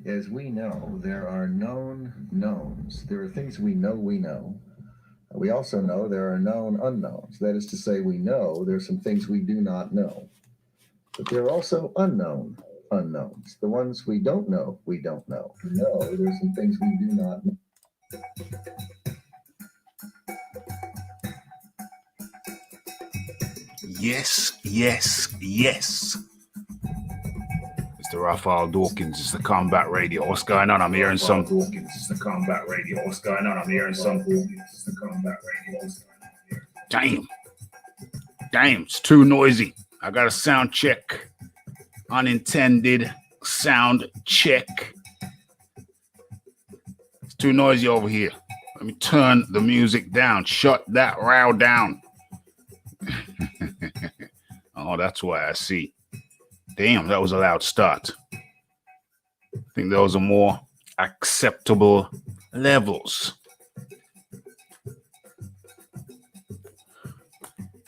As we know, there are known knowns. There are things we know we know. We also know there are known unknowns. That is to say, we know there are some things we do not know. But there are also unknown unknowns. The ones we don't know. We know there are some things we do not know. Yes, yes, yes. Mr. Raphie Dawkins is the Combat Radio. What's going on? I'm hearing some. Dawkins is the Combat Radio. What's going on? I'm hearing some. Dawkins is the Combat Radio. What's going on? Damn, it's too noisy. I got a sound check. Unintended sound check. It's too noisy over here. Let me turn the music down. Shut that row down. Oh, that's why I see. Damn, that was a loud start. I think those are more acceptable levels.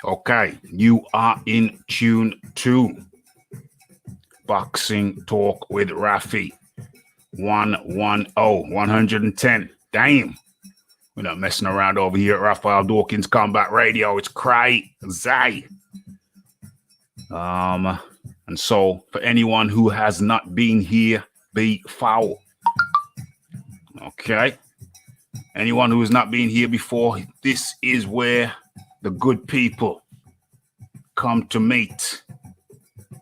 Okay, you are in tune to Boxing Talk with Raphie. 110. Damn. We're not messing around over here at Raphie Dawkins Combat Radio. It's crazy. And so for anyone who has not been here, be foul. Okay. Anyone who has not been here before, this is where the good people come to meet,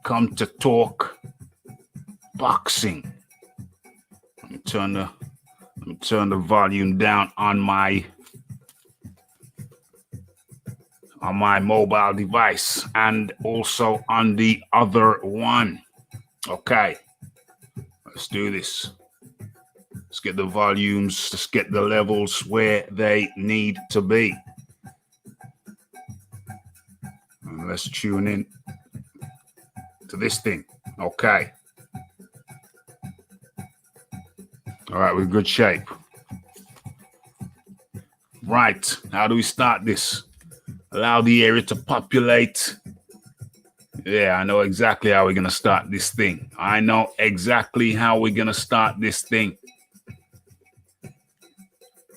come to talk boxing. Let me turn the volume down on my mobile device and also on the other one. Okay, let's do this. Let's get the volumes, let's get the levels where they need to be. And let's tune in to this thing. Okay. All right, we're in good shape. Right, how do we start this? Allow the area to populate. Yeah, I know exactly how we're going to start this thing.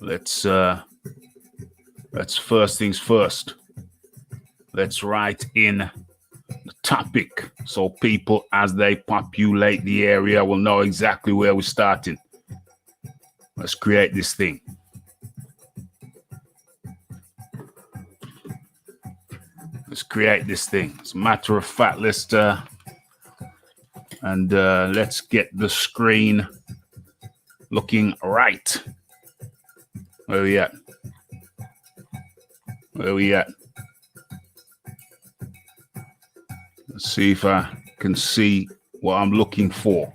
Let's first things first. Let's write in the topic so people, as they populate the area, will know exactly where we're starting. Let's create this thing. As a matter of fact, let's get the screen looking right. Where we at? Let's see if I can see what I'm looking for.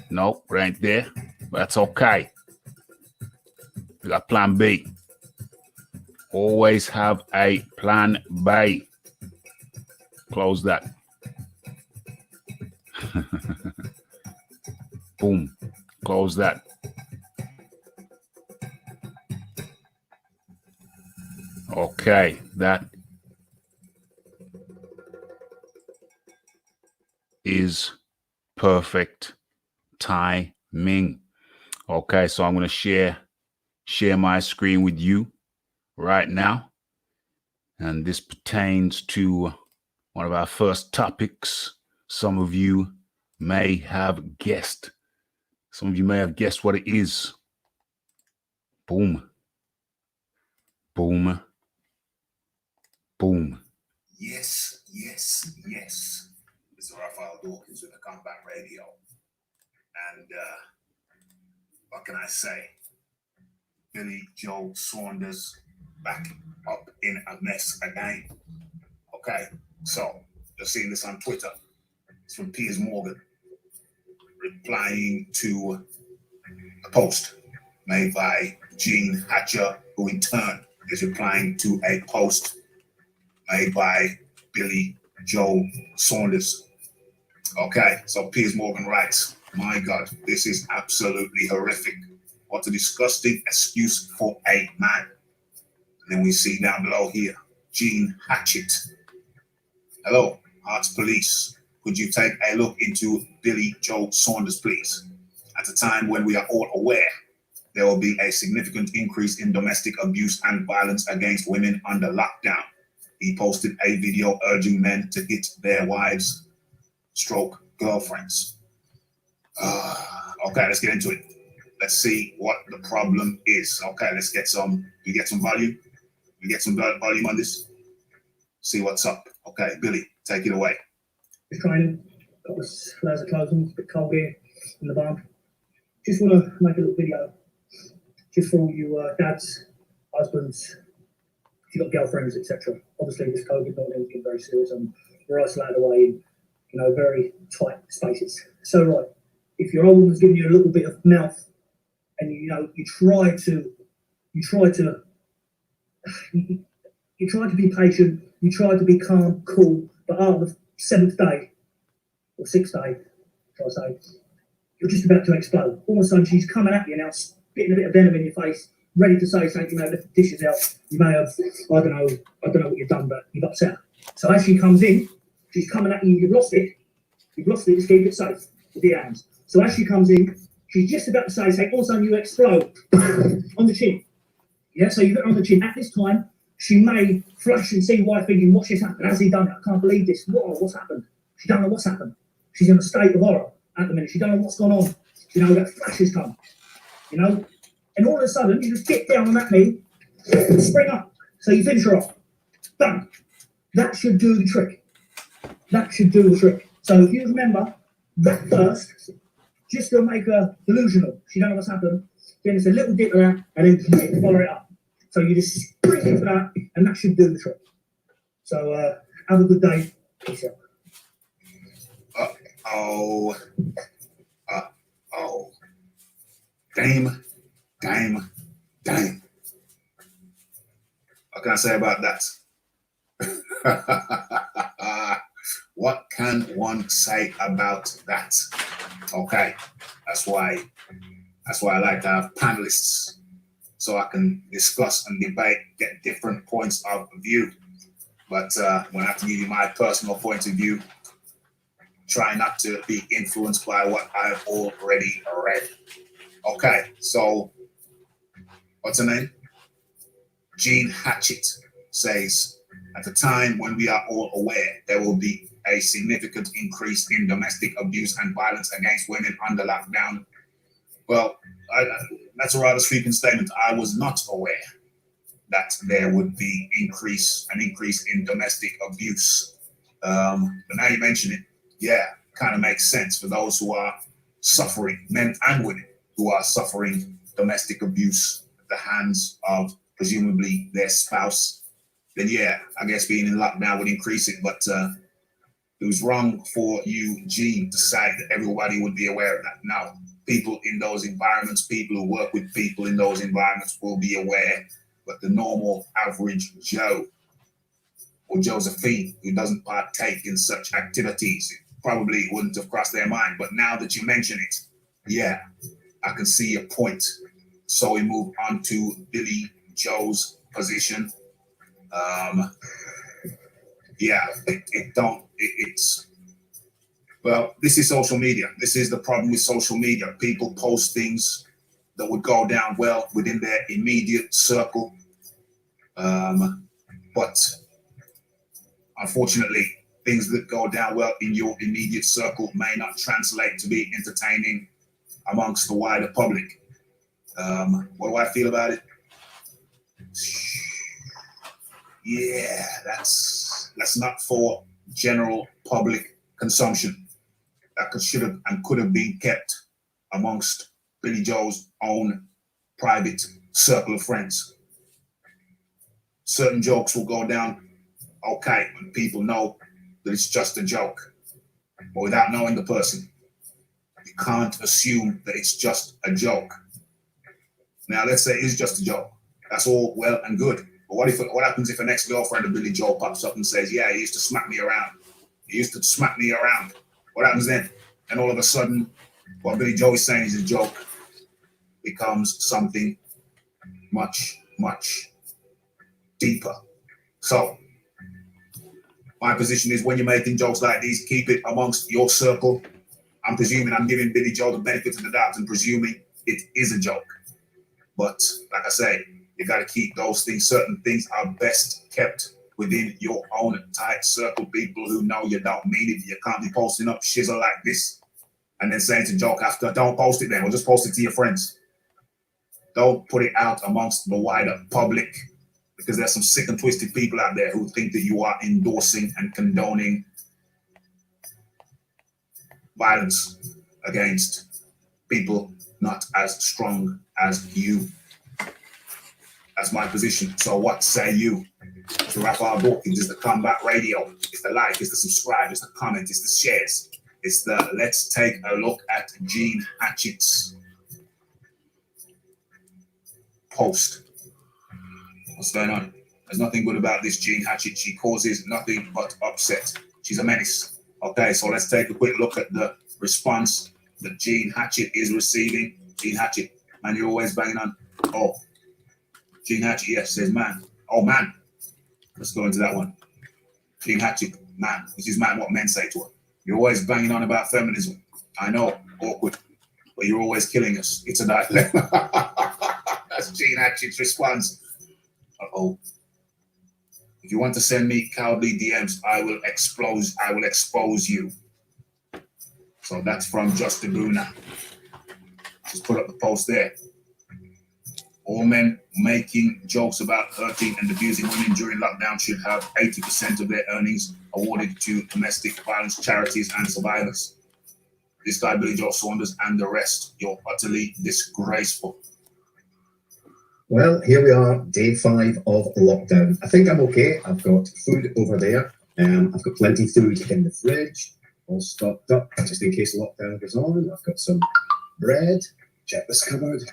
Nope, right there. That's okay. We got plan B. Always have a plan B. Close that. Boom. Close that. Okay, that is perfect timing. Okay, so I'm going to share my screen with you right now. And this pertains to one of our first topics. Some of you may have guessed. What it is. Boom. Boom. Boom. Yes, yes, yes. Mr. Raphie Dawkins with the Combat Radio. And what can I say? Billy Joe Saunders back up in a mess again. Okay, so just seeing this on Twitter. It's from Piers Morgan replying to a post made by Gene Hatcher, who in turn is replying to a post made by Billy Joe Saunders. Okay, so Piers Morgan writes, "My God, this is absolutely horrific. What a disgusting excuse for a man." And then we see down below here, Gene Hatchett. "Hello, Arts Police. could you take a look into Billy Joe Saunders, please? At a time when we are all aware there will be a significant increase in domestic abuse and violence against women under lockdown. He posted a video urging men to hit their wives stroke girlfriends. Okay, let's get into it. Let's see what the problem is. Okay, let's get some, you get some volume? You get some volume on this? See what's up. Okay, Billy, take it away. Just training, got the layers of clothes on, a bit cold here in the barn. Just want to make a little video just for all you dads, husbands, if you've got girlfriends, etc. Obviously, this COVID not getting very serious, and we're isolated away in, you know, very tight spaces. So, right, if your old woman's giving you a little bit of mouth, and you know you try to be patient, you try to be calm, cool, but after the 7th day or 6th day, shall I say, you're just about to explode. All of a sudden, she's coming at you now, spitting a bit of venom in your face, ready to say something. You may have left the dishes out. You may have, I don't know what you've done, but you've upset her. So as she comes in, she's coming at you. You've lost it. Just keep it safe with your hands. So as she comes in, she's just about to say something. All of a sudden, you explode on the chin. Yeah. So you hit her on the chin. At this time, she may flash and see why, thinking, "What's just happened? Has he done it? I can't believe this. What's happened?" She don't know what's happened. She's in a state of horror at the minute. She don't know what's gone on. You know, that flashes come. You know, and all of a sudden you just get down on that knee, and spring up. So you finish her off. Done. That should do the trick. That should do the trick. So if you remember that first, just to make her delusional, she don't know what's happened. Then it's a little dip of that, and then follow it up. So you just spring into that, and that should do the trick. So have a good day. Peace out. Dame. What can I say about that? What can one say about that? Okay, that's why I like to have panelists, so I can discuss and debate, get different points of view. But when I have to give you my personal point of view, try not to be influenced by what I've already read. Okay, so what's her name? Jean Hatchett says, at a time when we are all aware there will be a significant increase in domestic abuse and violence against women under lockdown. Well, that's a rather sweeping statement. I was not aware that there would be an increase in domestic abuse. But now you mention it, yeah, kind of makes sense for those who are suffering, men and women who are suffering domestic abuse at the hands of presumably their spouse. Then yeah, I guess being in lockdown would increase it, but it was wrong for you, Gene, to say that everybody would be aware of that. Now, people in those environments, people who work with people in those environments will be aware, but the normal average Joe or Josephine who doesn't partake in such activities, it probably wouldn't have crossed their mind. But now that you mention it, yeah, I can see your point. So we move on to Billy Joe's position. Well, this is social media. This is the problem with social media. People post things that would go down well within their immediate circle. But unfortunately, things that go down well in your immediate circle may not translate to be entertaining amongst the wider public. What do I feel about it? Yeah, that's not for general public consumption. That should have and could have been kept amongst Billy Joe's own private circle of friends. Certain jokes will go down okay when people know that it's just a joke, but without knowing the person, you can't assume that it's just a joke. Now, let's say it's just a joke. That's all well and good. But what happens if an ex-girlfriend of Billy Joe pops up and says, yeah, he used to smack me around. He used to smack me around. What happens then? And all of a sudden, what Billy Joe is saying is a joke becomes something much, much deeper. So, My position is when you're making jokes like these, keep it amongst your circle. I'm presuming I'm giving Billy Joe the benefit of the doubt and presuming it is a joke. But like I say, you got to keep those things. Certain things are best kept within your own tight circle. People who know you don't mean it. You can't be posting up shizzle like this and then saying it's a joke after. Don't post it then, or just post it to your friends. Don't put it out amongst the wider public, because there's some sick and twisted people out there who think that you are endorsing and condoning violence against people not as strong as you. That's my position. So what say you? It's the Raphie Dawkins, it's the Combat Radio, it's the like, it's the subscribe, it's the comment, it's the shares, it's the let's take a look at Gene Hatchett's post. What's going on? There's nothing good about this Gene Hatchett. She causes nothing but upset. She's a menace. Okay, so let's take a quick look at the response that Gene Hatchett is receiving. Gene Hatchett, man, you're always banging on. Oh, Gene Hatchett, yes, says man. Oh, man. Let's go into that one. Gene Hatchett, man. This is man what men say to her. You're always banging on about feminism. I know, awkward, but you're always killing us. It's a dilemma. That's Gene Hatchett's response. Uh-oh. If you want to send me cowardly DMs, I will expose you. So that's from Justin Bruna. Just put up the post there. All men making jokes about hurting and abusing women during lockdown should have 80% of their earnings awarded to domestic violence charities and survivors. This guy, Billy Joe Saunders, and the rest, you're utterly disgraceful. Well, here we are, day 5 of lockdown. I think I'm okay. I've got food over there. I've got plenty of food in the fridge, all stocked up, just in case lockdown goes on. I've got some bread. Check this cupboard.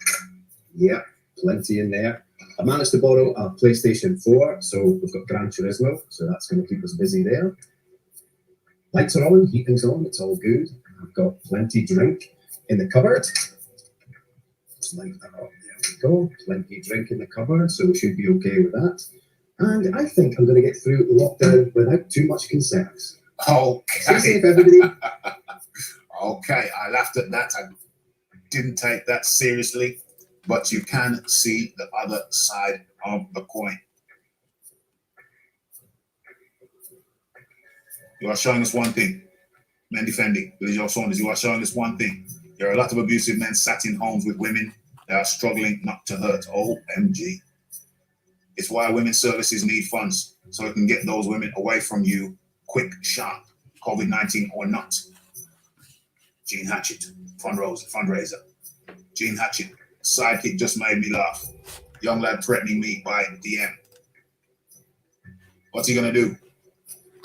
Yeah, plenty in there. I managed to borrow a PlayStation 4, so we've got Gran Turismo, so that's going to keep us busy there. Lights are on, heating's on, it's all good. I've got plenty drink in the cupboard. Just light that up. There we go. Plenty drink in the cupboard, so we should be okay with that. And I think I'm going to get through lockdown without too much concerns. Okay. Stay safe, everybody. Okay, I laughed at that. I didn't take that seriously, but you can see the other side of the coin. You are showing us one thing. Men defending, Billy Joe Saunders, you are showing us one thing. There are a lot of abusive men sat in homes with women that are struggling not to hurt. OMG. It's why women's services need funds, so it can get those women away from you quick, sharp, COVID-19 or not. Gene Hatchett, fundraiser. Gene Hatchett, sidekick just made me laugh. Young lad threatening me by DM. What's he gonna do?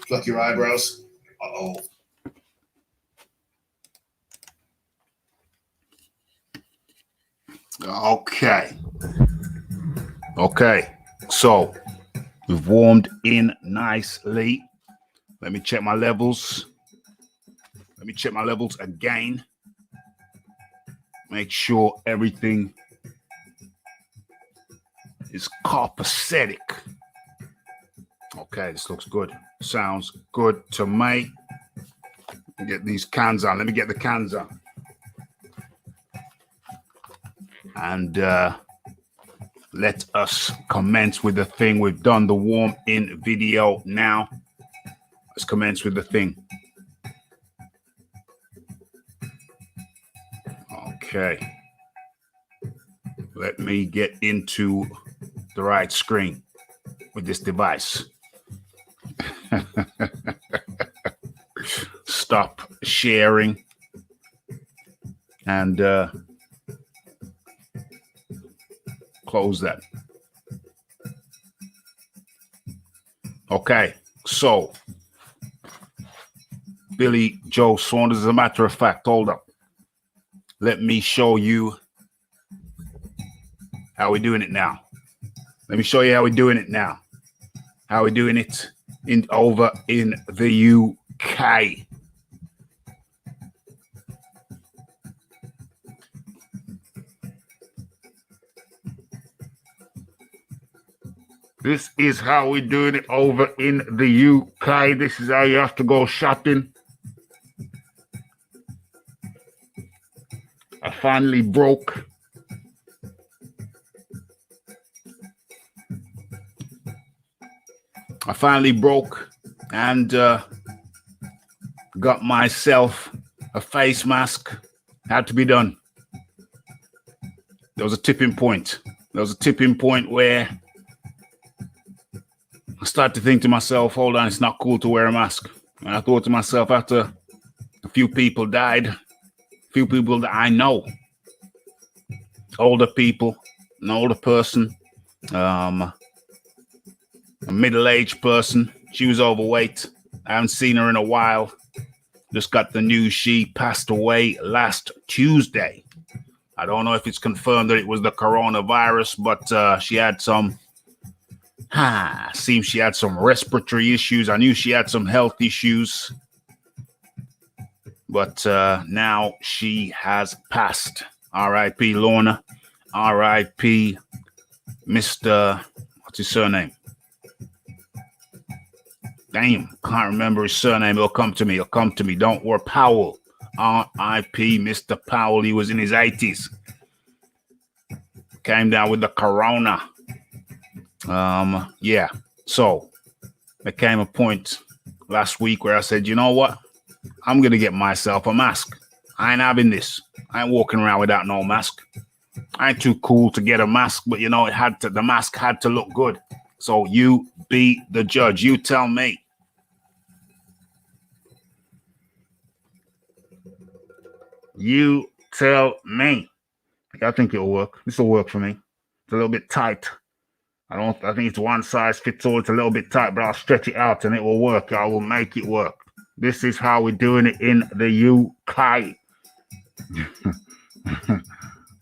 Pluck your eyebrows? Uh-oh. Okay. So we've warmed in nicely. Let me check my levels. Let me check my levels again. Make sure everything is copacetic. Okay, this looks good. Sounds good to me. Get these cans on. Let me get the cans on. And let us commence with the thing. We've done the warm-in video now. Let's commence with the thing. Okay. Let me get into the right screen with this device. Stop sharing and close that. Okay, so Billy Joe Saunders, as a matter of fact, hold up. Let me show you how we're doing it now. Let me show you how we're doing it now. How we're doing it over in the UK. This is how we're doing it over in the UK. This is how you have to go shopping. I finally broke. And got myself a face mask. Had to be done. There was a tipping point. Where I started to think to myself, hold on, it's not cool to wear a mask. And I thought to myself, after a few people died, a few people that I know, older people, an older person, a middle-aged person, she was overweight. I haven't seen her in a while. Just got the news she passed away last Tuesday. I don't know if it's confirmed that it was the coronavirus, but she had some, seems she had some respiratory issues. I knew she had some health issues, but now she has passed. R.I.P. Lorna. R.I.P. Mr. What's his surname? Damn, can't remember his surname. It'll come to me. Don't worry. Powell. R.I.P. Mr. Powell. He was in his 80s. Came down with the corona. Yeah. So there came a point last week where I said, you know what? I'm going to get myself a mask. I ain't having this. I ain't walking around without no mask. I ain't too cool to get a mask, but you know, the mask had to look good. So you be the judge. You tell me. You tell me. I think it'll work. This will work for me. It's a little bit tight. I think it's one size fits all. It's a little bit tight, but I'll stretch it out and it will work. I will make it work. This is how we're doing it in the UK.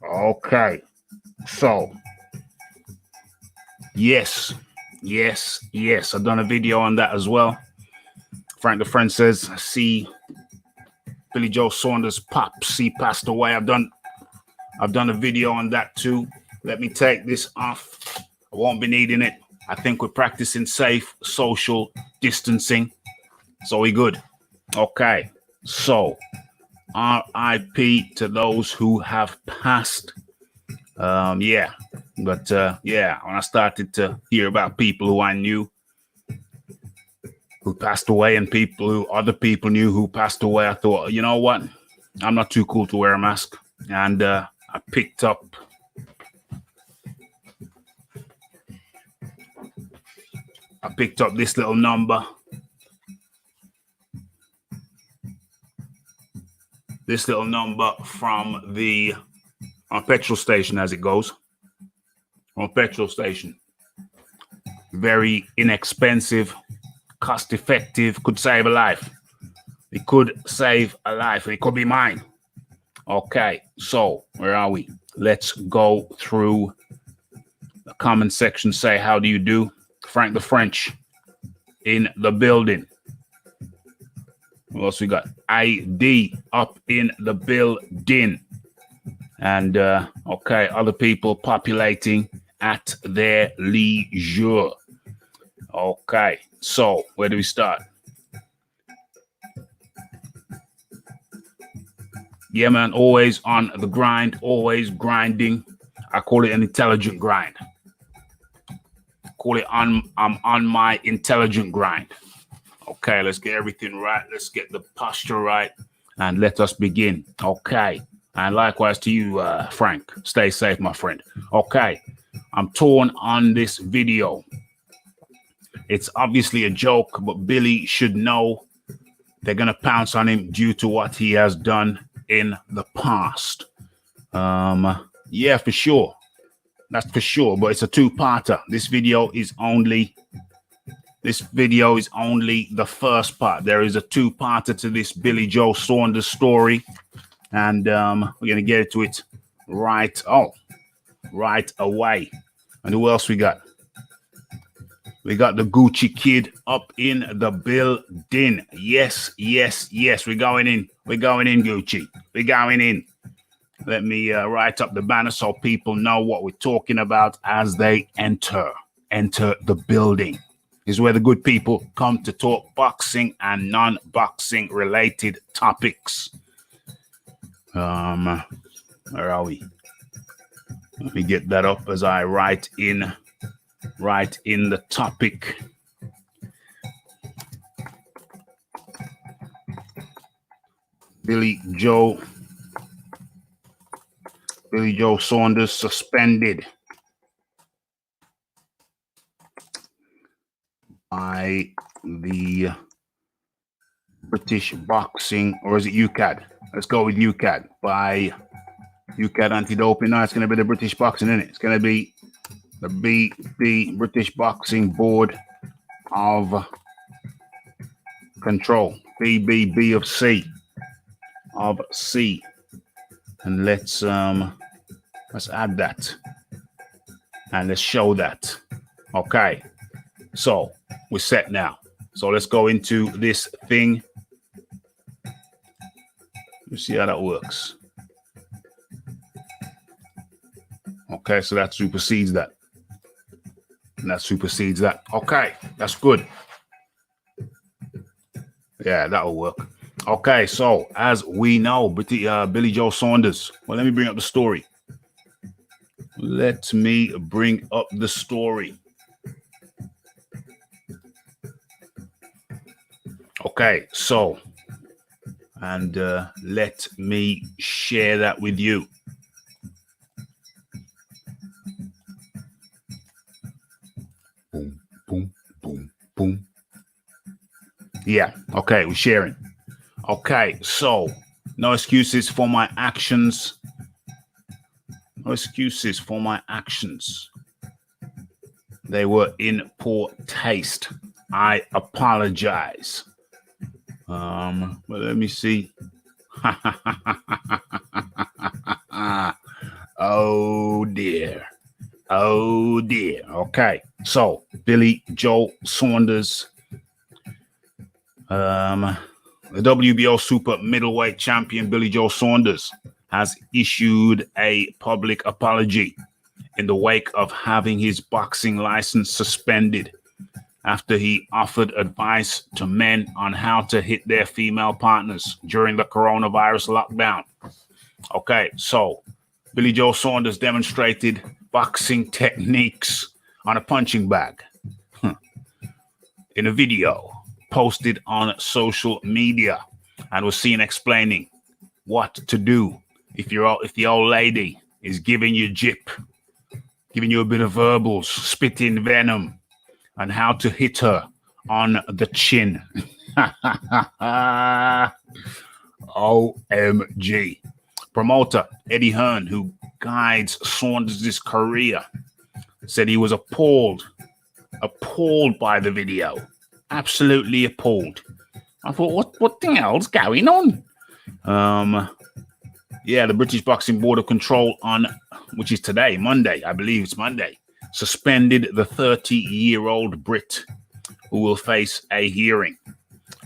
Okay. So, yes. I've done a video on that as well. Frank the Friend says, see Billy Joe Saunders pops. He passed away. I've done a video on that too. Let me take this off. I won't be needing it. I think we're practicing safe social distancing. So we good. Okay. So RIP to those who have passed. Yeah. But yeah, when I started to hear about people who I knew who passed away and people who other people knew who passed away, I thought, you know what? I'm not too cool to wear a mask. And I picked up this little number. This little number from the petrol station, as it goes. From a petrol station. Very inexpensive, cost effective, could save a life. It could save a life. It could be mine. Okay, so where are we? Let's go through the comment section. Say, how do you do? Frank the French in the building. What else we got? ID up in the building. And okay, other people populating at their leisure. Okay, so where do we start? Yeah, man, always on the grind, always grinding. I call it an intelligent grind. I'm on my intelligent grind. Okay, let's get everything right. Let's get the posture right. And let us begin. Okay. And likewise to you, Frank. Stay safe, my friend. Okay. I'm torn on this video. It's obviously a joke, but Billy should know they're going to pounce on him due to what he has done in the past. Yeah, for sure. That's for sure. But it's a two-parter. This video is only the first part. There is a two-parter to this Billy Joe Saunders story. And we're going to get to it right away. And who else we got? We got the Gucci Kid up in the building. Yes. We're going in. We're going in, Gucci. We're going in. Let me write up the banner so people know what we're talking about as they enter. enter the building. This is where the good people come to talk boxing and non-boxing related topics. Where are we? Let me get that up as I write in the topic. Billy Joe Saunders suspended by the British Boxing, or is it UCAD? Let's go with UCAD. By UCAD anti-doping. No, it's going to be the British Boxing, isn't it? It's going to be the British Boxing Board of Control, BBBofC of C. And let's add that and let's show that. Okay, so we're set now. So let's go into this thing. Let's see how that works. Okay, so that supersedes that. And that supersedes that. Okay, that's good. Yeah, that'll work. Okay, so as we know, Billy Joe Saunders. Well, let me bring up the story. Let me bring up the story. Okay, so, and let me share that with you. Boom, boom, boom, boom. Yeah, okay, we're sharing. Okay, so no excuses for my actions. No excuses for my actions. They were in poor taste. I apologize. But let me see. Oh dear. Oh dear. Okay, so Billy Joe Saunders. The WBO super middleweight champion Billy Joe Saunders has issued a public apology in the wake of having his boxing license suspended after he offered advice to men on how to hit their female partners during the coronavirus lockdown. Okay, so Billy Joe Saunders demonstrated boxing techniques on a punching bag in a video posted on social media and was seen explaining what to do if the old lady is giving you jip, giving you a bit of verbals, spitting venom, and how to hit her on the chin. OMG. Promoter Eddie Hearn, who guides Saunders' career, said he was appalled by the video. Absolutely appalled. I thought, what the hell's going on? Yeah, the British Boxing Board of Control which is today, Monday, I believe it's Monday, suspended the 30-year-old Brit who will face a hearing.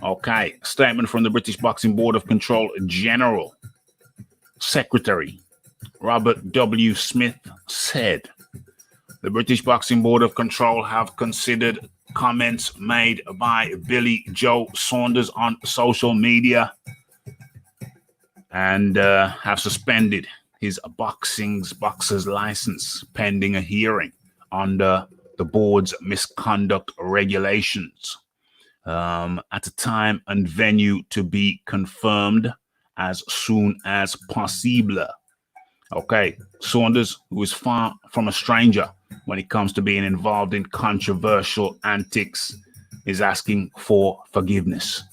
Okay, statement from the British Boxing Board of Control General Secretary Robert W. Smith said, the British Boxing Board of Control have considered comments made by Billy Joe Saunders on social media and have suspended his boxer's license pending a hearing under the board's misconduct regulations at a time and venue to be confirmed as soon as possible. Okay, Saunders, who is far from a stranger when it comes to being involved in controversial antics, is asking for forgiveness.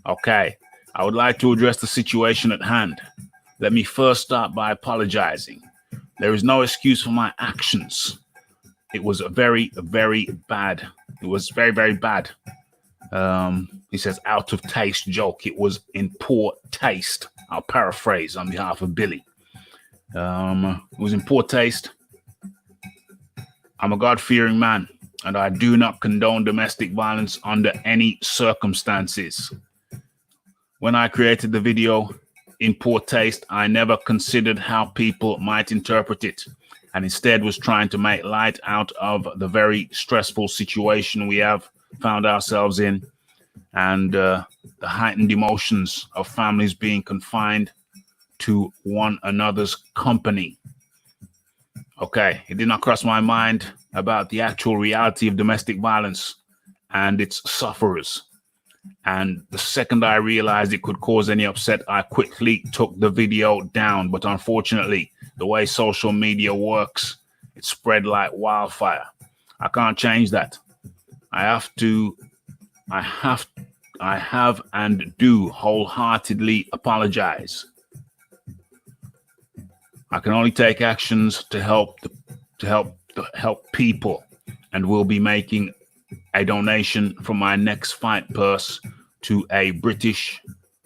Okay, I would like to address the situation at hand. Let me first start by apologizing. There is no excuse for my actions. It was very, very bad. It was very, very bad. He says, out of taste joke. It was in poor taste. I'll paraphrase on behalf of Billy. It was in poor taste. I'm a God-fearing man, and I do not condone domestic violence under any circumstances. When I created the video in poor taste, I never considered how people might interpret it, and instead was trying to make light out of the very stressful situation we have found ourselves in, and the heightened emotions of families being confined to one another's company. Okay, it did not cross my mind about the actual reality of domestic violence and its sufferers. And the second I realized it could cause any upset, I quickly took the video down. But unfortunately, the way social media works, it spread like wildfire. I can't change that. I have and do wholeheartedly apologize. I can only take actions to help people, and will be making a donation from my next fight purse to a British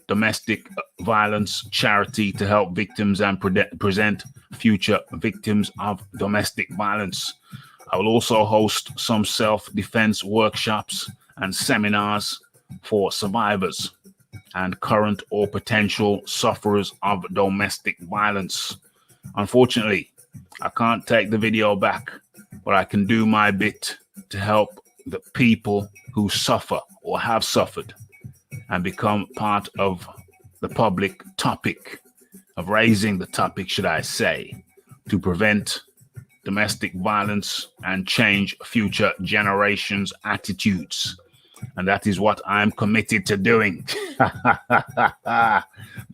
domestic violence charity to help victims and present future victims of domestic violence. I will also host some self-defense workshops and seminars for survivors and current or potential sufferers of domestic violence. Unfortunately, I can't take the video back, but I can do my bit to help the people who suffer or have suffered and become part of the public topic, of raising the topic, should I say, to prevent domestic violence and change future generations' attitudes. And that is what I'm committed to doing. Now,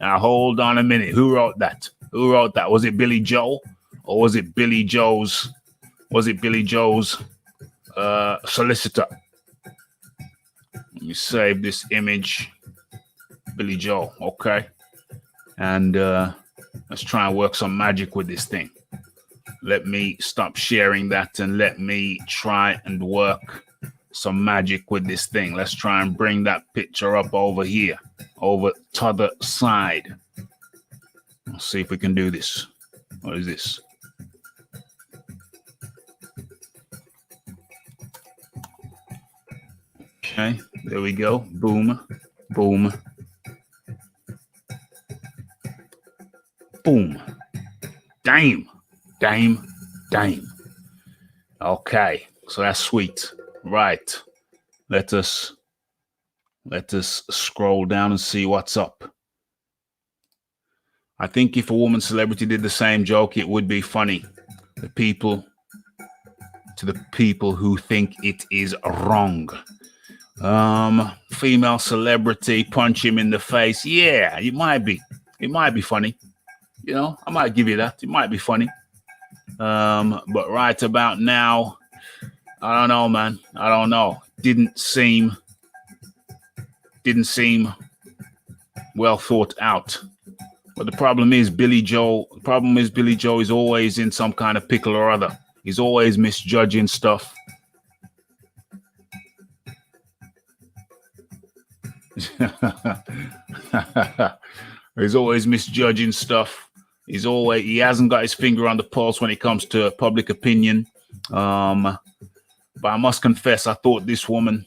hold on a minute. Who wrote that? Who wrote that? Was it Billy Joel, or was it Billy Joe's? Was it Billy Joe's solicitor? Let me save this image. Billy Joel, okay. And let's try and work some magic with this thing. Let me stop sharing that and let me try and work some magic with this thing. Let's try and bring that picture up over here, over to the side. Let's see if we can do this. What is this? Okay, there we go. Boom, boom, boom. Damn, damn, damn. Okay, so that's sweet. Right. Let us scroll down and see what's up. I think if a woman celebrity did the same joke, it would be funny. To the people who think it is wrong. Female celebrity punch him in the face. Yeah, it might be. It might be funny. You know, I might give you that. It might be funny. But right about now, I don't know, man. I don't know. Didn't seem well thought out. But the problem is Billy Joe is always in some kind of pickle or other. He's always misjudging stuff. He's always misjudging stuff. He hasn't got his finger on the pulse when it comes to public opinion. But I must confess, I thought this woman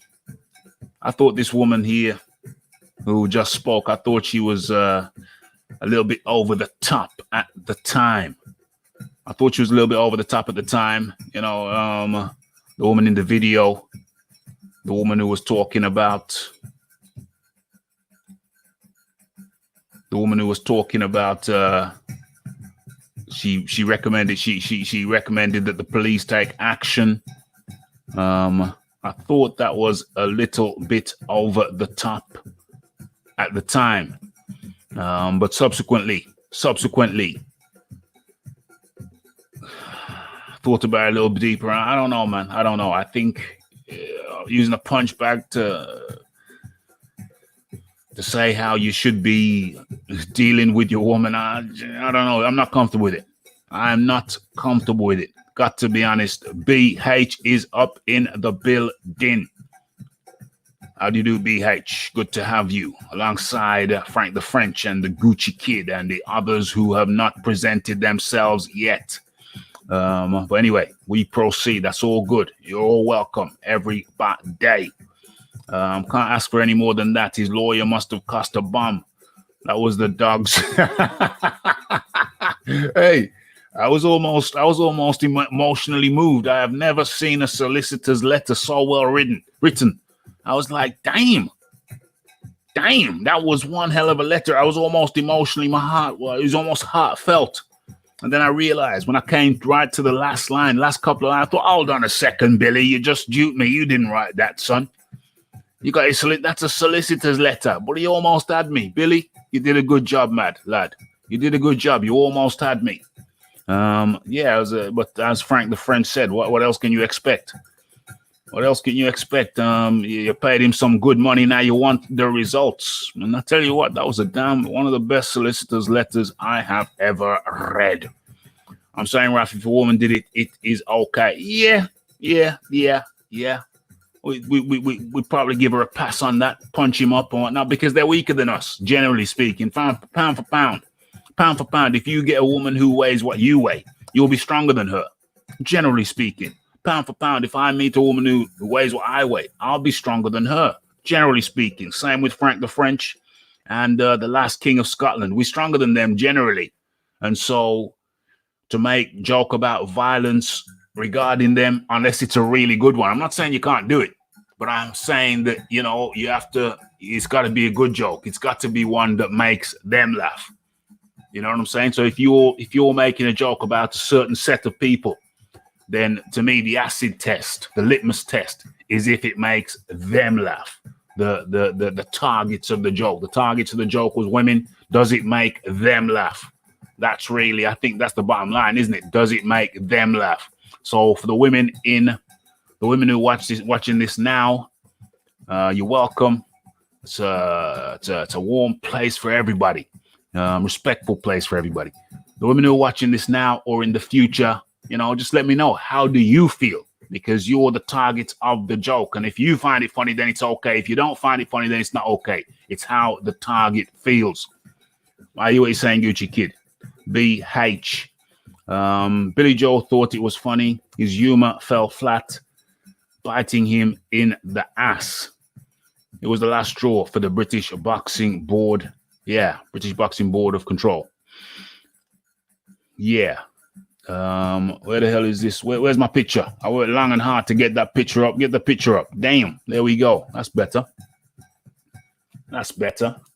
here who just spoke, I thought she was a little bit over the top at the time. You know, the woman in the video, the woman who was talking about, she recommended that the police take action. I thought that was a little bit over the top at the time. But subsequently, thought about it a little bit deeper. I don't know, man. I don't know. I think using a punch bag to say how you should be dealing with your woman, I don't know. I'm not comfortable with it. I'm not comfortable with it. Got to be honest. BH is up in the building. How do you do, BH? Good to have you alongside Frank the French and the Gucci Kid and the others who have not presented themselves yet. But anyway, we proceed. That's all good. You're all welcome, everybody. Can't ask for any more than that. His lawyer must have cost a bomb. That was the dogs. Hey, I was almost emotionally moved. I have never seen a solicitor's letter so well written. I was like, damn, that was one hell of a letter. I was almost emotionally, it was almost heartfelt. And then I realized when I came right to the last couple of lines, I thought, hold on a second, Billy, you just duped me. You didn't write that, son. That's a solicitor's letter, but he almost had me. Billy, you did a good job, lad. You did a good job. You almost had me. But as Frank the French said, what else can you expect? What else can you expect? You paid him some good money. Now you want the results. And I tell you what, that was one of the best solicitor's letters I have ever read. I'm saying, Raphie, if a woman did it, it is okay. Yeah. We probably give her a pass on that, punch him up or whatnot, because they're weaker than us, generally speaking. Pound for pound. If you get a woman who weighs what you weigh, you'll be stronger than her, generally speaking. Pound for pound, if I meet a woman who weighs what I weigh, I'll be stronger than her, generally speaking. Same with Frank the French and the last king of Scotland. We're stronger than them, generally. And so to make joke about violence regarding them, unless it's a really good one, I'm not saying you can't do it, but I'm saying that, it's got to be a good joke. It's got to be one that makes them laugh. You know what I'm saying? So if you're making a joke about a certain set of people, then to me, the acid test, the litmus test, is if it makes them laugh. The targets of the joke. The targets of the joke was women. Does it make them laugh? That's really, I think that's the bottom line, isn't it? Does it make them laugh? So for the women who watching this now, you're welcome. It's a warm place for everybody. Respectful place for everybody. The women who are watching this now or in the future, just let me know. How do you feel? Because you're the target of the joke. And if you find it funny, then it's okay. If you don't find it funny, then it's not okay. It's how the target feels. Why are you saying, Gucci Kid? BH. Billy Joe thought it was funny. His humor fell flat, biting him in the ass. It was the last straw for the British Boxing Board. Yeah, British Boxing Board of Control. Yeah. Where the hell is this? Where's my picture? I worked long and hard to get that picture up. Get the picture up. Damn. There we go. That's better.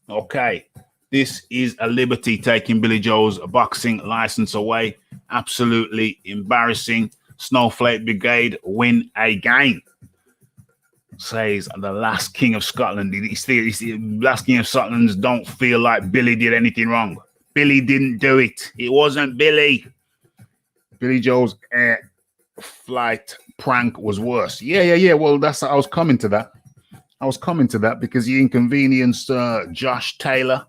Okay. This is a liberty taking Billy Joe's boxing license away. Absolutely embarrassing. Snowflake Brigade win again. Says the last king of Scotland. The last king of Scotland don't feel like Billy did anything wrong. Billy didn't do it. It wasn't Billy. Billy Joe's air flight prank was worse. Yeah. Well, I was coming to that because he inconvenienced Josh Taylor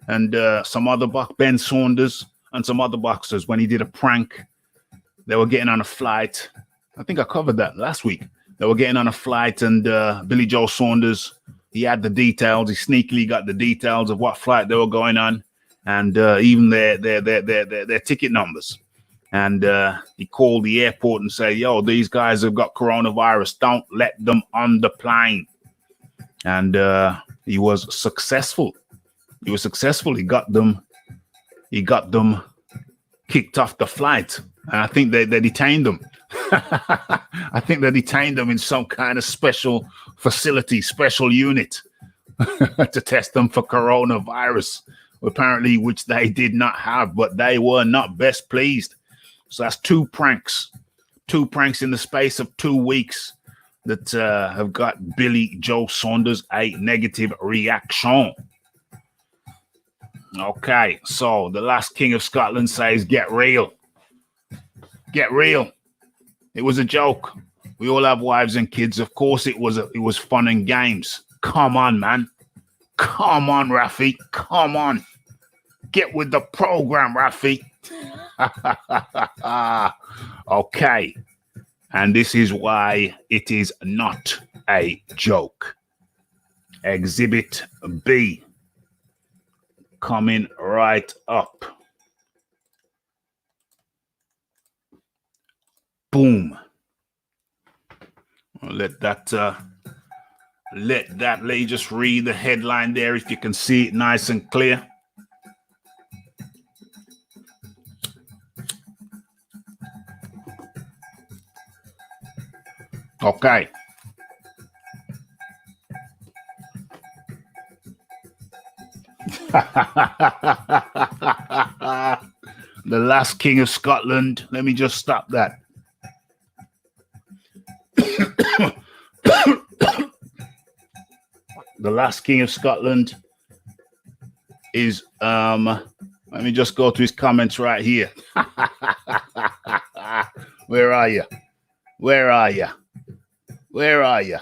and some other Ben Saunders and some other boxers when he did a prank. They were getting on a flight. I think I covered that last week. They were getting on a flight, and Billy Joe Saunders, he had the details. He sneakily got the details of what flight they were going on, and even their ticket numbers. And he called the airport and said, "Yo, these guys have got coronavirus. Don't let them on the plane." And he was successful. He got them kicked off the flight, and I think they detained them. I think they detained them in some kind of special facility, special unit to test them for coronavirus, apparently, which they did not have, but they were not best pleased. So that's two pranks in the space of 2 weeks that have got Billy Joe Saunders a negative reaction. Okay, so the last king of Scotland says, "Get real. Get real. It was a joke. We all have wives and kids. Of course it was fun and games. Come on, man. Come on, Raphie. Come on. Get with the program, Raphie." Okay. And this is why it is not a joke. Exhibit B. Coming right up. Boom. Let me just read the headline there if you can see it nice and clear. Okay. The last king of Scotland. Let me just stop that. The last king of Scotland is let me just go to his comments right here. Where are you? Where are you? Where are you?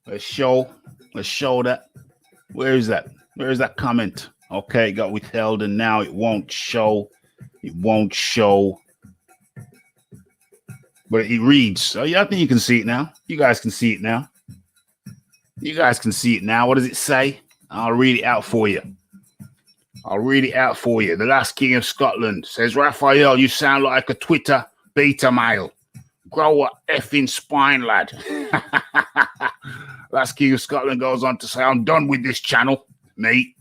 Let's show that. Where is that? Where is that comment? Okay, it got withheld and now it won't show. It won't show. But it reads. Oh yeah, I think you can see it now. You guys can see it now. You guys can see it now. What does it say? I'll read it out for you. I'll read it out for you. The last king of Scotland says, Raphael, you sound like a Twitter beta male. Grow a effing spine, lad. Last king of Scotland goes on to say, I'm done with this channel, mate.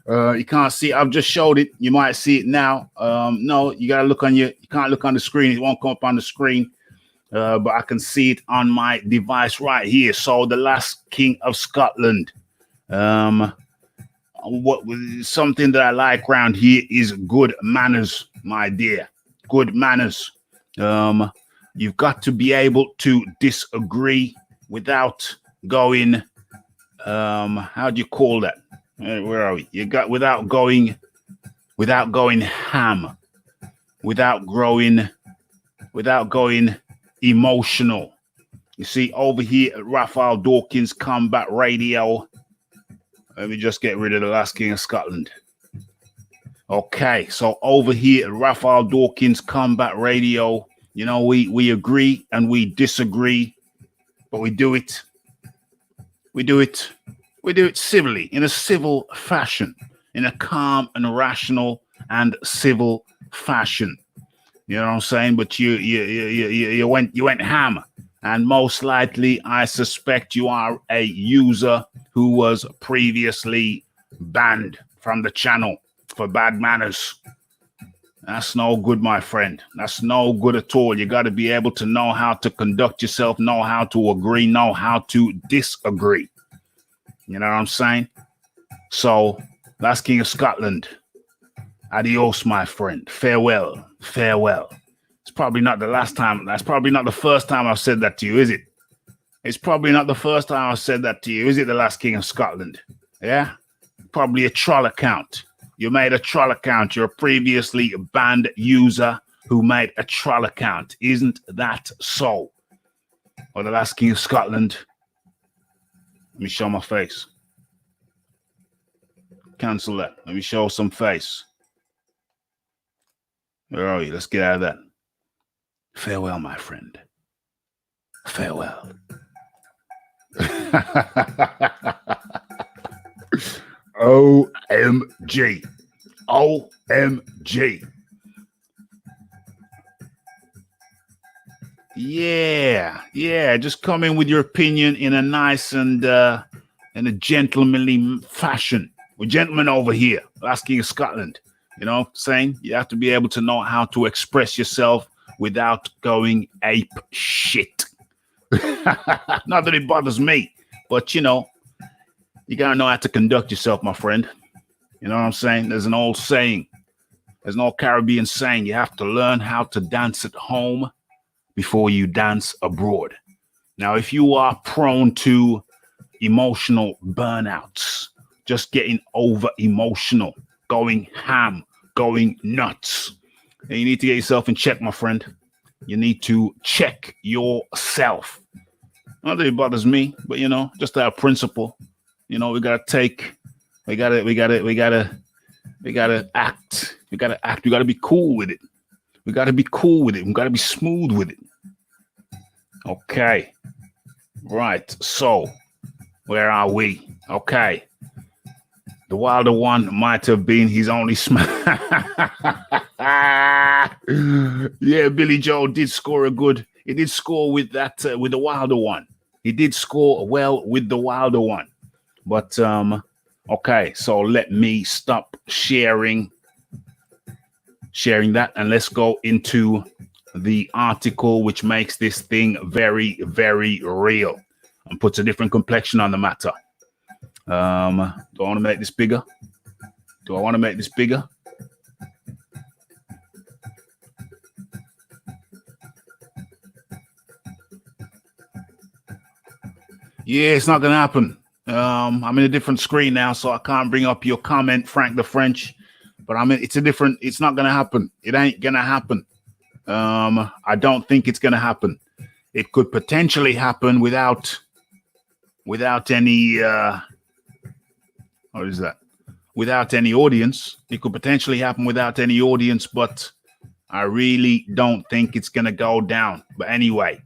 You can't see it. I've just showed it. You might see it now. No, you gotta look on you can't look on the screen. It won't come up on the screen. But I can see it on my device right here. So the last king of Scotland. Something that I like around here is good manners, my dear. Good manners. You've got to be able to disagree without going. How do you call that? Where are we? You got without going ham, without going emotional. You see over here at Raphael Dawkins Combat Radio. Let me just get rid of the last king of Scotland. Okay, so over here at Raphael Dawkins Combat Radio, you know, we agree and we disagree, but we do it. We do it civilly, in a civil fashion, in a calm and rational and civil fashion. You know what I'm saying? But you went ham, and most likely, I suspect you are a user who was previously banned from the channel for bad manners. That's no good, my friend. That's no good at all. You got to be able to know how to conduct yourself, know how to agree, know how to disagree. You know what I'm saying? So, last king of Scotland. Adios, my friend. Farewell. Farewell. It's probably not the last time. That's probably not the first time I've said that to you, is it? It's probably not the first time I've said that to you, is it, the last king of Scotland? Yeah? Probably a troll account. You made a troll account. You're a previously banned user who made a troll account. Isn't that so? Or the last king of Scotland. Let me show my face. Cancel that. Let me show some face. Where are you? Let's get out of that. Farewell, my friend. Farewell. OMG. OMG. Yeah. Just come in with your opinion in a nice and in a gentlemanly fashion. We're gentlemen over here, last king of Scotland. You know what I'm saying? You have to be able to know how to express yourself without going ape shit. Not that it bothers me, but you know, you gotta know how to conduct yourself, my friend. You know what I'm saying? There's an old saying. There's an old Caribbean saying. You have to learn how to dance at home before you dance abroad. Now, if you are prone to emotional burnouts, just getting over emotional, going ham, going nuts, then you need to get yourself in check, my friend. You need to check yourself. Not that it bothers me, but you know, just our principle. You know, we gotta act. We gotta be cool with it. We gotta be cool with it. We gotta be smooth with it. Okay. Right. So, where are we? Okay. The Wilder one might have been his only Yeah, Billy Joe did score he did score with that, with the Wilder one. He did score well with the Wilder one. But, okay, so let me stop sharing sharing that. And let's go into the article which makes this thing very, very real and puts a different complexion on the matter. Do I want to make this bigger? Do I want to make this bigger? Yeah, it's not going to happen. I'm in a different screen now, so I can't bring up your comment, Frank the French. But it's not going to happen. It ain't going to happen. I don't think it's going to happen. It could potentially happen without any, what is that? Without any audience. It could potentially happen without any audience, but I really don't think it's going to go down. But anyway,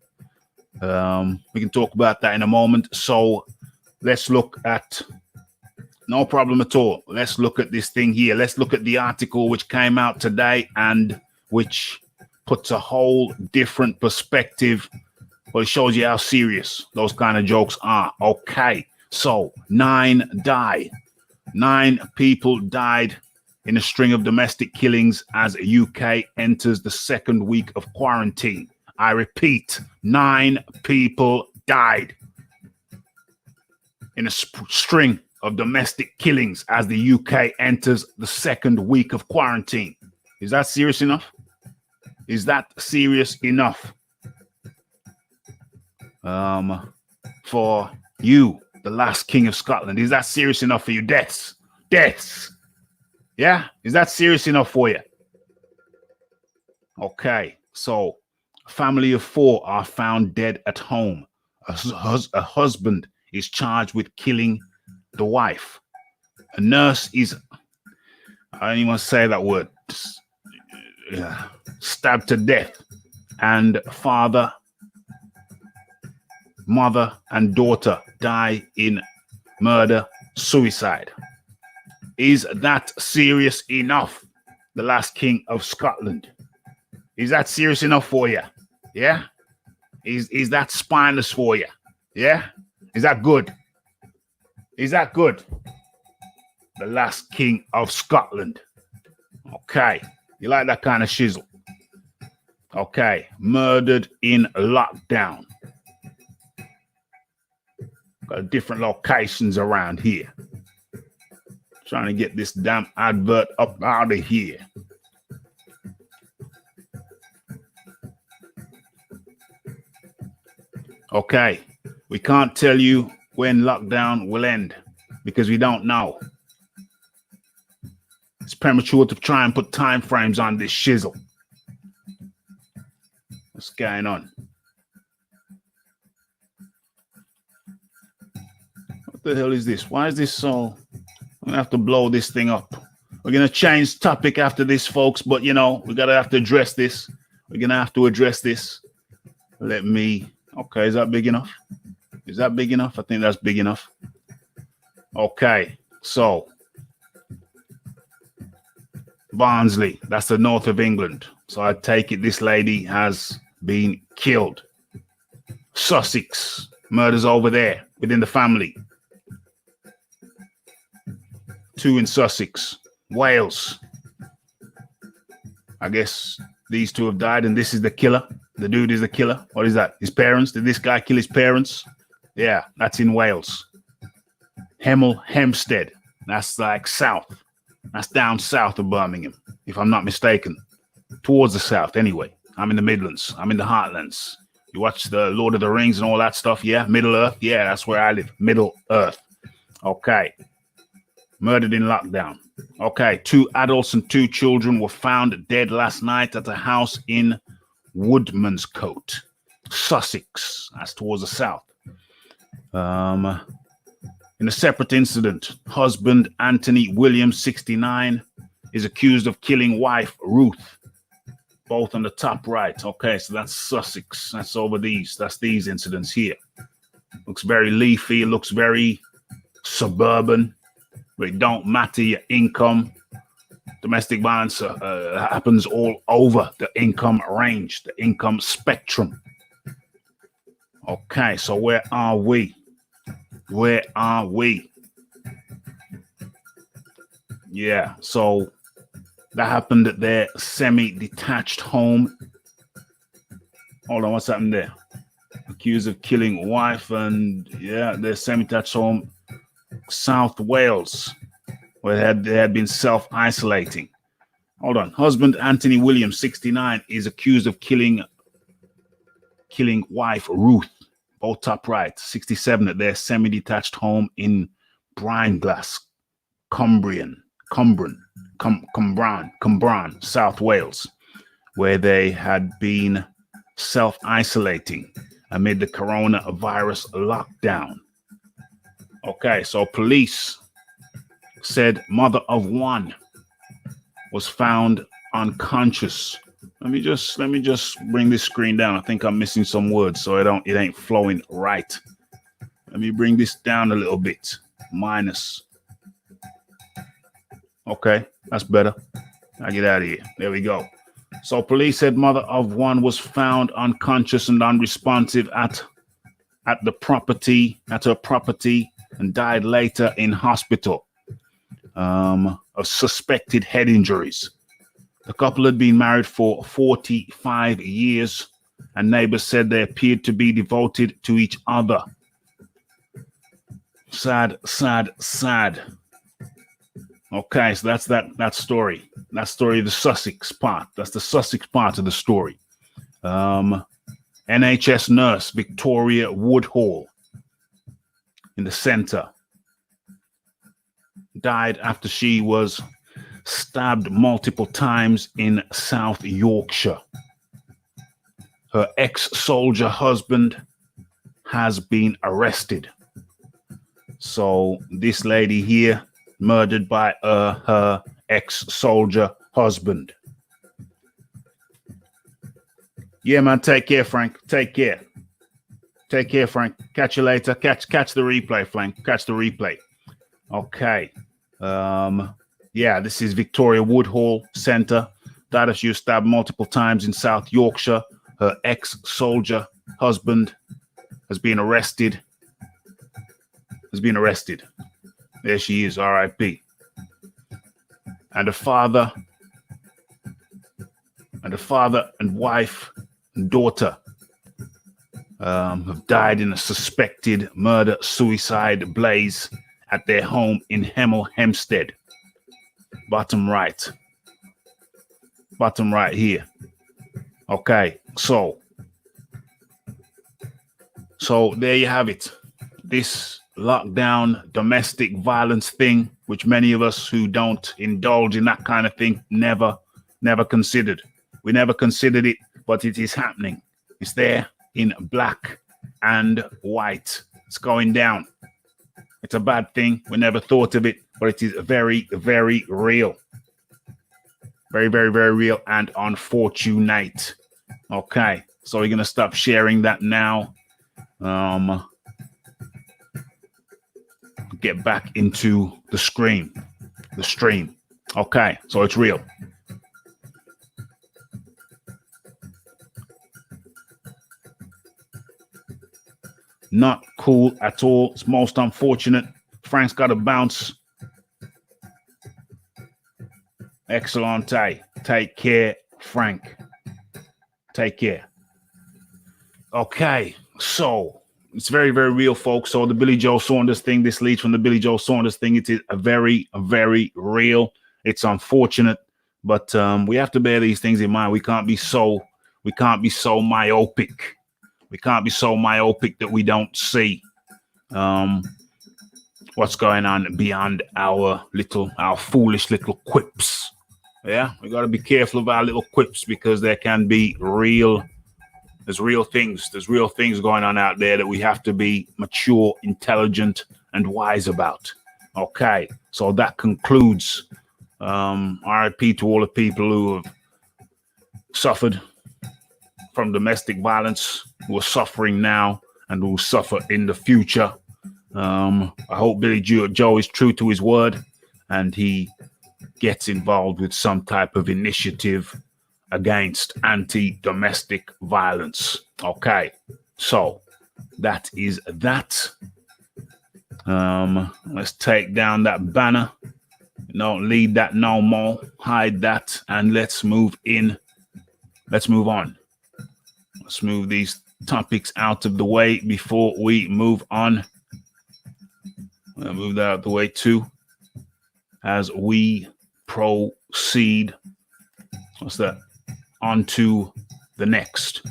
we can talk about that in a moment. So let's look at, no problem at all. Let's look at this thing here. Let's look at the article which came out today and which puts a whole different perspective. Well, it shows you how serious those kind of jokes are. Okay, so 9 died. 9 people died in a string of domestic killings as UK enters the second week of quarantine. I repeat, 9 people died in a string of domestic killings as the UK enters the second week of quarantine. Is that serious enough? Is that serious enough? For you, the last king of Scotland, is that serious enough for you? Deaths. Yeah, is that serious enough for you? Okay, so a family of 4 are found dead at home. A husband is charged with killing the wife. A nurse is, I don't even want to say that word, stabbed to death. And father, mother, and daughter die in murder-suicide. Is that serious enough? The last king of Scotland. Is that serious enough for you? Yeah? Is that spineless for you? Yeah? Is that good? Is that good? The last king of Scotland. Okay. You like that kind of shizzle? Okay. Murdered in lockdown. Got different locations around here. Trying to get this damn advert up out of here. Okay. We can't tell you when lockdown will end because we don't know. It's premature to try and put time frames on this shizzle. What's going on? What the hell is this? Why is this so? I'm gonna have to blow this thing up. We're gonna change topic after this, folks, but you know, we're gonna have to address this. We're gonna have to address this. Let me, okay, is that big enough? Is that big enough? I think that's big enough. Okay, so Barnsley, that's the north of England. So I take it this lady has been killed. Sussex, murders over there within the family. 2 in Sussex. Wales. I guess these 2 have died and this is the killer. The dude is the killer. What is that? His parents? Did this guy kill his parents? Yeah, that's in Wales. Hempstead. That's like south. That's down south of Birmingham, if I'm not mistaken. Towards the south, anyway. I'm in the Midlands. I'm in the Heartlands. You watch the Lord of the Rings and all that stuff, yeah? Middle Earth? Yeah, that's where I live. Middle Earth. Okay. Murdered in lockdown. Okay, 2 adults and 2 children were found dead last night at a house in Woodmanscote, Sussex. That's towards the south. In a separate incident, husband Anthony Williams, 69, is accused of killing wife Ruth. Both on the top right. Okay, so that's Sussex. That's over these. That's these incidents here. Looks very leafy. Looks very suburban. But it don't matter your income. Domestic violence happens all over the income range, the income spectrum. Okay, so where are we? Where are we? Yeah, so That happened at their semi-detached home. Hold on, what's happened there? Accused of killing wife and their semi-detached home, South Wales, where they had been self-isolating. Hold on. Husband Anthony Williams, 69, is accused of killing wife Ruth, both upright, 67, at their semi-detached home in Brynglas, Cumbrian, South Wales, where they had been self-isolating amid the coronavirus lockdown. Okay, so police said mother of one was found unconscious. Let me just bring this screen down. I think I'm missing some words, so it ain't flowing right. Let me bring this down a little bit. Minus. Okay, that's better. I'll get out of here. There we go. So police said mother of one was found unconscious and unresponsive at her property, and died later in hospital of suspected head injuries. The couple had been married for 45 years, and neighbors said they appeared to be devoted to each other. Sad, sad, sad. Okay, so that's that story. That story, the Sussex part. That's the Sussex part of the story. NHS nurse Victoria Woodhall in the centre died after she was stabbed multiple times in South Yorkshire. Her ex-soldier husband has been arrested. So this lady here murdered by her ex-soldier husband. Yeah, man. Take care, Frank. Take care. Take care, Frank. Catch you later. Catch the replay, Frank. Catch the replay. Okay. This is Victoria Woodhall Centre. Died as she was stabbed multiple times in South Yorkshire. Her ex-soldier husband has been arrested. There she is, R.I.P. And the father and wife and daughter have died in a suspected murder-suicide blaze at their home in Hemel Hempstead. Bottom right here. Okay, so there you have it. This lockdown domestic violence thing, which many of us who don't indulge in that kind of thing never considered. We never considered it, but it is happening. It's there in black and white. It's going down. It's a bad thing. We never thought of it, but it is very, very real. Very, very, very real and unfortunate. Okay, so we're going to stop sharing that now. Get back into the stream. Okay, so it's real. Not cool at all. It's most unfortunate. Frank's got to bounce. Excellent. Take care, Frank. Take care. Okay, so it's very, very real, folks. So the Billy Joe Saunders thing, this leads from the Billy Joe Saunders thing. It is a very, very real. It's unfortunate, but we have to bear these things in mind. We can't be so myopic. We can't be so myopic that we don't see what's going on beyond our foolish little quips. Yeah, we got to be careful of our little quips because there can be there's real things going on out there that we have to be mature, intelligent, and wise about. Okay, so that concludes RIP to all the people who have suffered from domestic violence, who are suffering now, and who will suffer in the future. I hope Billy Joe is true to his word and he gets involved with some type of initiative against anti-domestic violence. Okay, so that is that. Let's take down that banner. Don't lead that no more. Hide that, and let's move in. Let's move on. Let's move these topics out of the way before we move on. I'll move that out of the way too as we proceed. What's that? On to the next.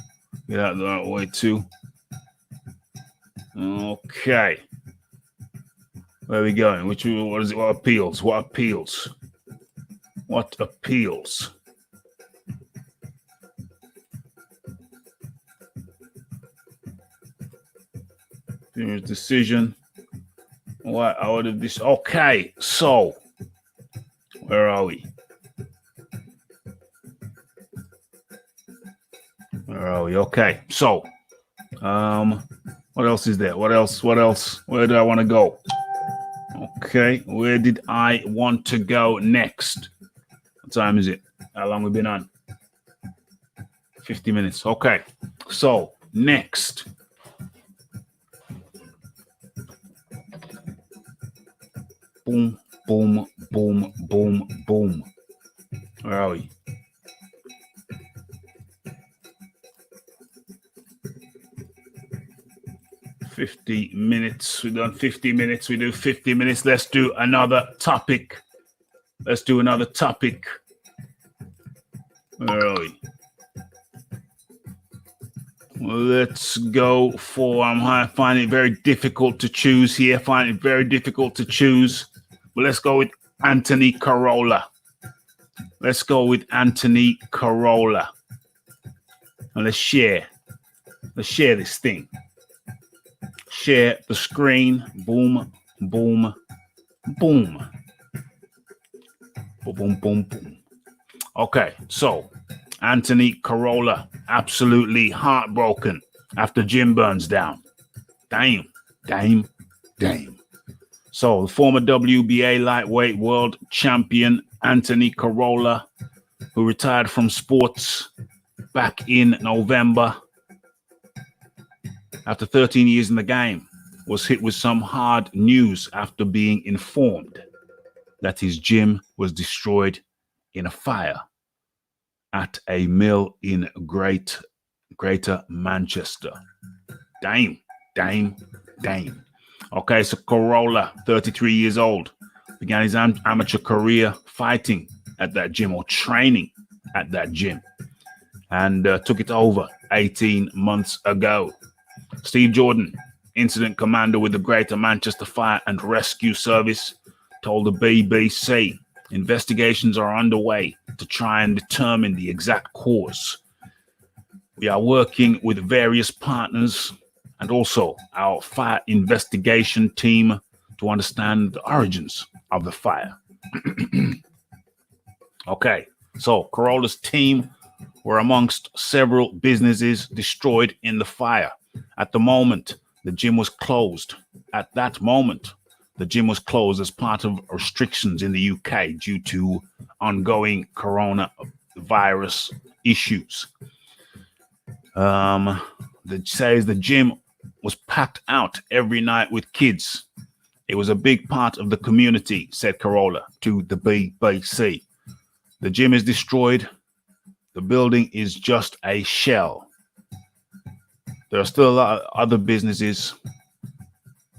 Get out of the way too. Okay. Where are we going? What is it? What appeals? What appeals? What appeals? Decision. What out of this? Okay, so where are we? Where are we? Okay, so what else is there? What else? Where do I want to go? Okay, where did I want to go next? What time is it? How long have we been on? 50 minutes. Okay, so next. Boom, boom, boom, boom, boom. Where are we? $50 minutes. We've done 50 minutes. We do 50 minutes. Let's do another topic. Let's do another topic. Where are we? Let's go for, I find it very difficult to choose here. But let's go with Anthony Carolla. Let's go with Anthony Carolla. And let's share this thing. Share the screen. Boom, boom, boom. Boom, boom, boom, boom. Okay, so Anthony Carolla, absolutely heartbroken after gym burns down. Damn. So the former WBA lightweight world champion Anthony Carolla, who retired from sports back in November after 13 years in the game, was hit with some hard news after being informed that his gym was destroyed in a fire at a mill in Greater Manchester. Damn. Okay, so Carolla, 33 years old, began his amateur career fighting at that gym or training at that gym and took it over 18 months ago. Steve Jordan, incident commander with the Greater Manchester Fire and Rescue Service, told the BBC investigations are underway to try and determine the exact cause. We are working with various partners and also our fire investigation team to understand the origins of the fire. Okay, so Carolla's team were amongst several businesses destroyed in the fire. At the moment, the gym was closed. At that moment, the gym was closed as part of restrictions in the UK due to ongoing coronavirus issues. That says the gym was packed out every night with kids. It was a big part of the community, said Carolla to the BBC. The gym is destroyed. The building is just a shell. There are still a lot of other businesses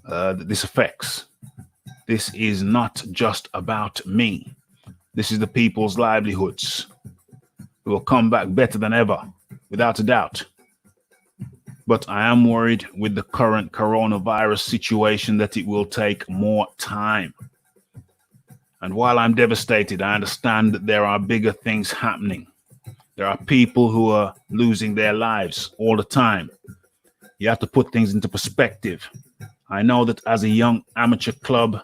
that this affects. This is not just about me. This is the people's livelihoods. We will come back better than ever, without a doubt. But I am worried with the current coronavirus situation that it will take more time. And while I'm devastated, I understand that there are bigger things happening. There are people who are losing their lives all the time. You have to put things into perspective. I know that as a young amateur club,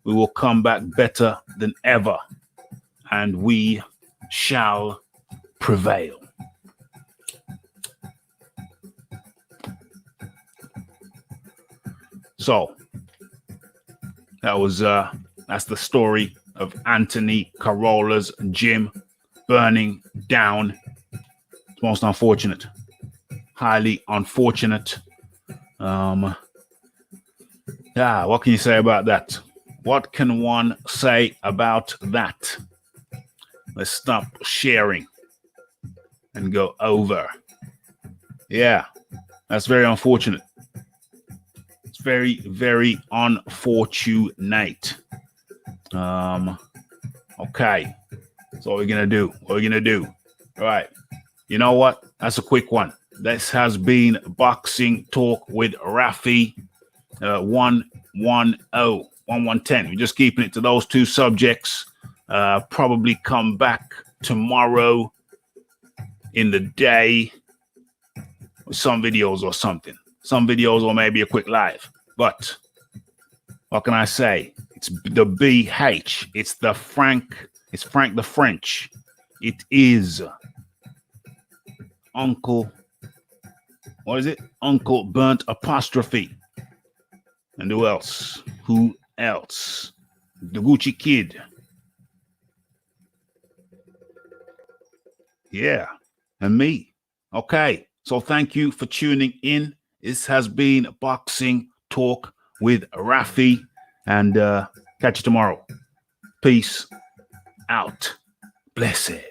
we will come back better than ever, and we shall prevail. So that's the story of Anthony Carolla's gym burning down. It's most unfortunate, highly unfortunate. What can you say about that? What can one say about that? Let's stop sharing and go over. Yeah, that's very unfortunate. It's very, very unfortunate. Okay. So what we're gonna do? What we're gonna do? All right. You know what? That's a quick one. This has been Boxing Talk with Raphie. 110, 1110. We're just keeping it to those two subjects. Probably come back tomorrow in the day with some videos or something. Some videos or maybe a quick live. But what can I say? It's the BH. It's the Frank. It's Frank the French. It is Uncle. What is it? Uncle Burnt Apostrophe. And who else? Who else? The Gucci Kid. Yeah. And me. Okay. So thank you for tuning in. This has been Boxing Talk with Raphie. And catch you tomorrow. Peace out. Blessed.